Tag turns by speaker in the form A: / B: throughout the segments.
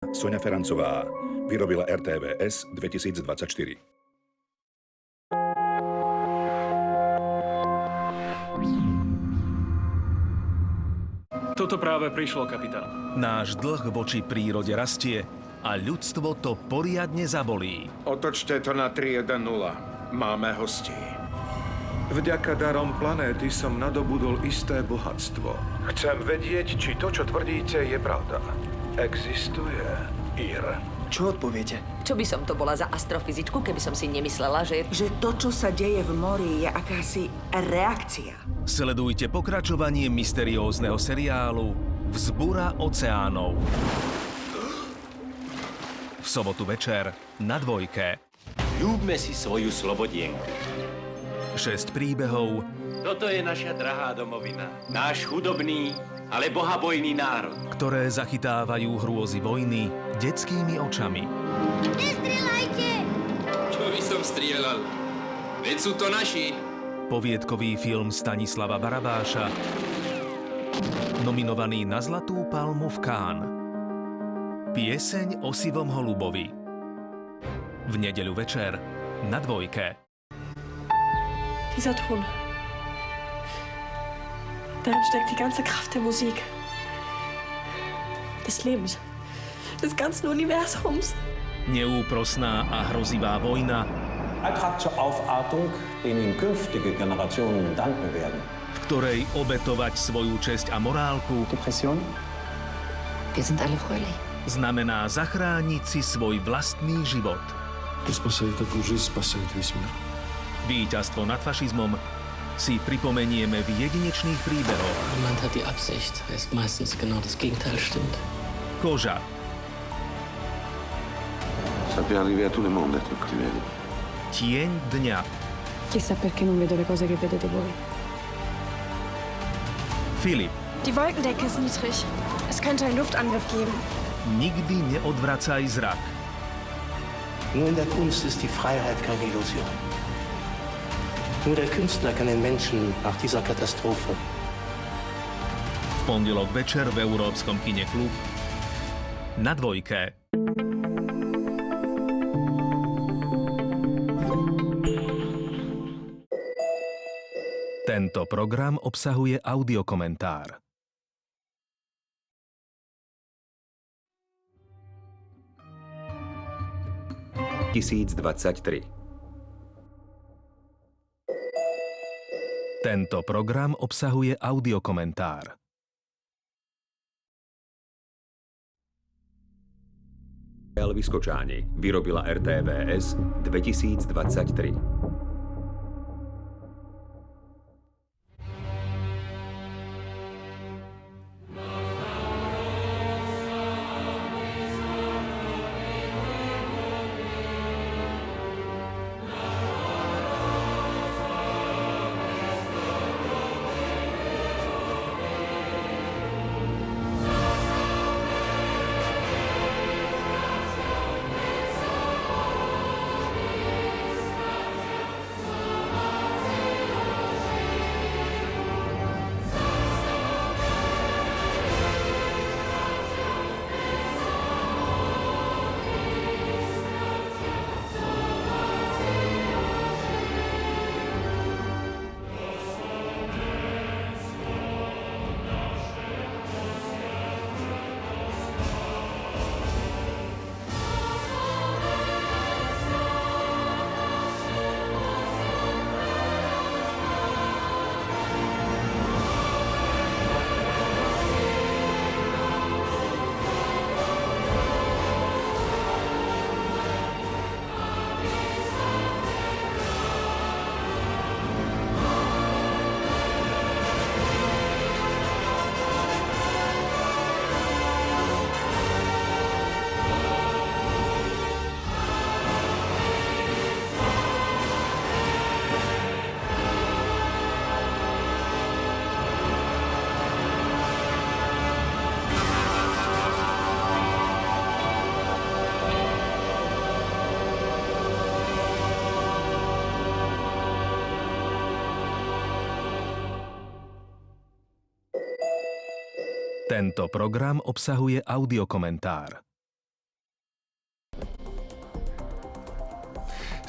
A: Soňa Ferancová. Vyrobila RTVS 2024.
B: Toto práve prišlo, kapitán.
C: Náš dlh voči prírode rastie a ľudstvo to poriadne zabolí.
D: Otočte to na 310. Máme hostí.
E: Vďaka darom planéty som nadobudol isté bohatstvo. Chcem vedieť, či to, čo tvrdíte, je pravda. Existuje IR.
F: Čo odpoviete?
G: Čo by som to bola za astrofyzičku, keby som si nemyslela, že
H: to, čo sa deje v mori, je akási reakcia.
C: Sledujte pokračovanie mysteriózneho seriálu Vzbura oceánov. V sobotu večer na Dvojke.
I: Ľúbme si svoju slobodienku.
C: 6 príbehov.
I: Toto je naša drahá domovina. Náš chudobný, ale bohabojný národ.
C: Ktoré zachytávajú hrôzy vojny detskými očami.
J: Nestrieľajte!
K: Čo by som strieľal? Veď sú to naši.
C: Poviedkový film Stanislava Barabáša, nominovaný na Zlatú palmu v Cannes. Pieseň o sivom holubovi. V nedeľu večer na Dvojke.
L: Dieser Ton. Darin steckt die ganze Kraft der Musik. Des Lebens. Des ganzen Universums.
C: Neúprosná a hrozivá vojna,
M: Beitrag zur Aufartung, den ihm künftige Generationen danken werden.
C: v ktorej obetovať svoju česť a morálku
M: Depression?
J: Wir sind alle fröhlich.
C: znamená zachrániť si svoj vlastný život. Víťazstvo nad fašizmom si pripomenieme v jedinečných príbehoch.
N: Niemand hat die Absicht, heißt meistens genau das Gegenteil stimmt.
C: Koža.
O: Sappiamo arrivare a tout le monde être cruel.
C: Tieň dňa.
L: Chissà perché non vedo le cose che vedete voi.
C: Filip.
L: Die Wolkendecke ist niedrig. Es könnte einen Luftangriff geben.
C: Nikdy neodvracaj zrak.
P: Nur in der Kunst ist die Freiheit keine Illusion. Nur der Künstler kann den Menschen nach dieser Katastrophe.
C: V pondelok večer v Európskom kine Klub na Dvojke. Tento program obsahuje audiokomentár. Tento program obsahuje audiokomentár.
Q: Vyskočáni. Vyrobila RTVS 2023.
C: Tento program obsahuje audiokomentár.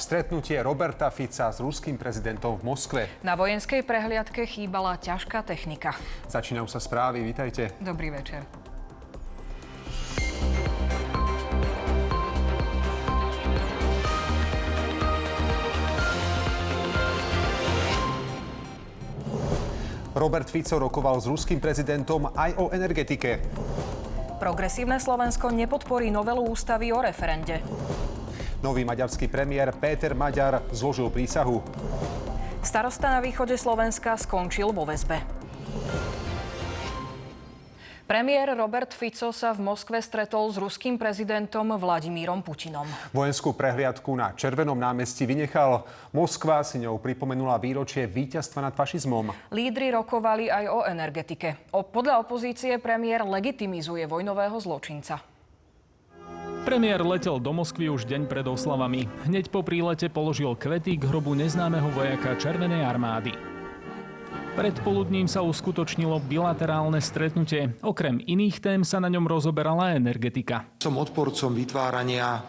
F: Stretnutie Roberta Fica s ruským prezidentom v Moskve.
R: Na vojenskej prehliadke chýbala ťažká technika.
F: Začínajú sa správy, vítajte.
R: Dobrý večer.
F: Robert Fico rokoval s ruským prezidentom aj o energetike.
R: Progresívne Slovensko nepodporí novelu ústavy o referende.
F: Nový maďarský premiér Péter Maďar zložil prísahu.
R: Starosta na východe Slovenska skončil vo väzbe. Premiér Robert Fico sa v Moskve stretol s ruským prezidentom Vladimírom Putinom.
F: Vojenskú prehliadku na Červenom námestí vynechal. Moskva si ňou pripomenula výročie víťazstva nad fašizmom.
R: Lídri rokovali aj o energetike. Podľa opozície premiér legitimizuje vojnového zločinca.
B: Premiér letel do Moskvy už deň pred oslavami. Hneď po prílete položil kvety k hrobu neznámeho vojaka Červenej armády. Predpoludním sa uskutočnilo bilaterálne stretnutie. Okrem iných tém sa na ňom rozoberala energetika.
S: Som odporcom vytvárania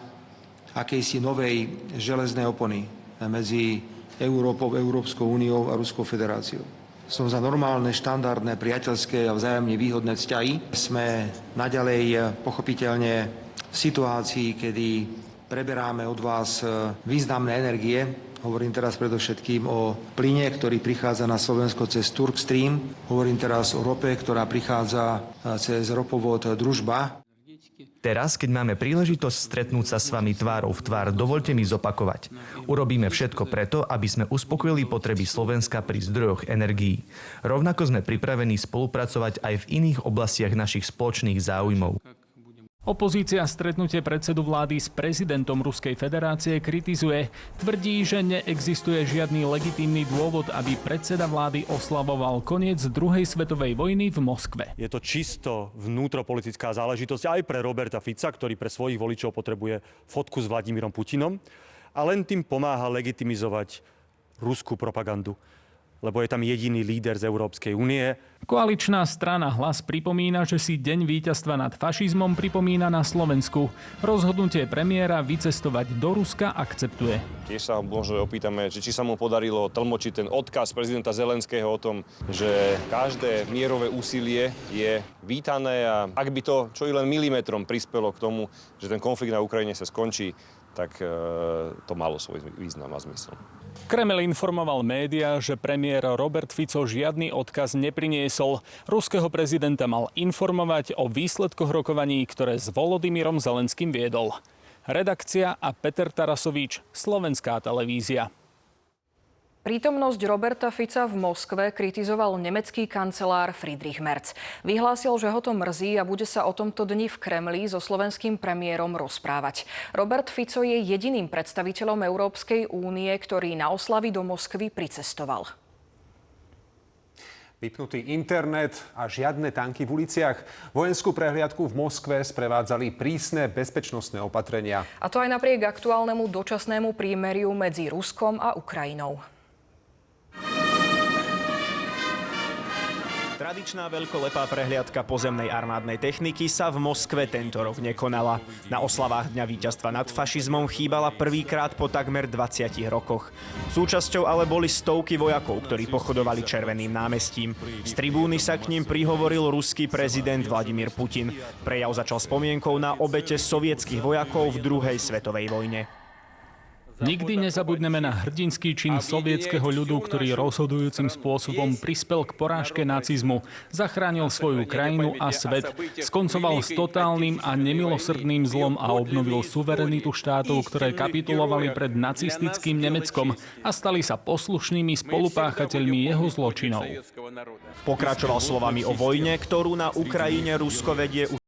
S: akejsi novej železnej opony medzi Európou, Európskou úniou a Ruskou federáciou. Som za normálne, štandardné, priateľské a vzájomne výhodné vzťahy. Sme naďalej pochopiteľne v situácii, kedy preberáme od vás významné energie. Hovorím teraz predovšetkým o plyne, ktorý prichádza na Slovensko cez Turk Stream. Hovorím teraz o rope, ktorá prichádza cez ropovod Družba.
T: Teraz, keď máme príležitosť stretnúť sa s vami tvárou v tvár, dovoľte mi zopakovať. Urobíme všetko preto, aby sme uspokojili potreby Slovenska pri zdrojoch energií. Rovnako sme pripravení spolupracovať aj v iných oblastiach našich spoločných záujmov.
B: Opozícia stretnutie predsedu vlády s prezidentom Ruskej federácie kritizuje. Tvrdí, že neexistuje žiadny legitímny dôvod, aby predseda vlády oslavoval koniec druhej svetovej vojny v Moskve.
U: Je to čisto vnútropolitická záležitosť aj pre Roberta Fica, ktorý pre svojich voličov potrebuje fotku s Vladimírom Putinom a len tým pomáha legitimizovať ruskú propagandu, lebo je tam jediný líder z Európskej únie.
B: Koaličná strana Hlas pripomína, že si deň víťazstva nad fašizmom pripomína na Slovensku. Rozhodnutie premiéra vycestovať do Ruska akceptuje.
V: Tiež sa možno opýtame, či sa mu podarilo tlmočiť ten odkaz prezidenta Zelenského o tom, že každé mierové úsilie je vítané a ak by to čo i len milimetrom prispelo k tomu, že ten konflikt na Ukrajine sa skončí, tak to malo svoj význam a zmysel.
B: Kreml informoval médiá, že premiér Robert Fico žiadny odkaz nepriniesol. Ruského prezidenta mal informovať o výsledkoch rokovaní, ktoré s Volodymyrom Zelenským viedol. Redakcia a Peter Tarasovič, Slovenská televízia.
R: Prítomnosť Roberta Fica v Moskve kritizoval nemecký kancelár Friedrich Merz. Vyhlásil, že ho to mrzí a bude sa o tomto dni v Kremli so slovenským premiérom rozprávať. Robert Fico je jediným predstaviteľom Európskej únie, ktorý na oslavy do Moskvy pricestoval.
F: Vypnutý internet a žiadne tanky v uliciach. Vojenskú prehliadku v Moskve sprevádzali prísne bezpečnostné opatrenia.
R: A to aj napriek aktuálnemu dočasnému prímeriu medzi Ruskom a Ukrajinou.
W: Tradičná veľkolepá prehliadka pozemnej armádnej techniky sa v Moskve tento rok nekonala. Na oslavách Dňa víťazstva nad fašizmom chýbala prvýkrát po takmer 20 rokoch. Súčasťou ale boli stovky vojakov, ktorí pochodovali Červeným námestím. Z tribúny sa k ním prihovoril ruský prezident Vladimír Putin. Prejav začal spomienkou na obete sovietskych vojakov v druhej svetovej vojne.
B: Nikdy nezabudneme na hrdinský čin sovietskeho ľudu, ktorý rozhodujúcim spôsobom prispel k porážke nacizmu, zachránil svoju krajinu a svet, skoncoval s totálnym a nemilosrdným zlom a obnovil suverenitu štátov, ktoré kapitulovali pred nacistickým Nemeckom a stali sa poslušnými spolupáchateľmi jeho zločinov.
W: Pokračoval slovami o vojne, ktorú na Ukrajine Rusko vedie už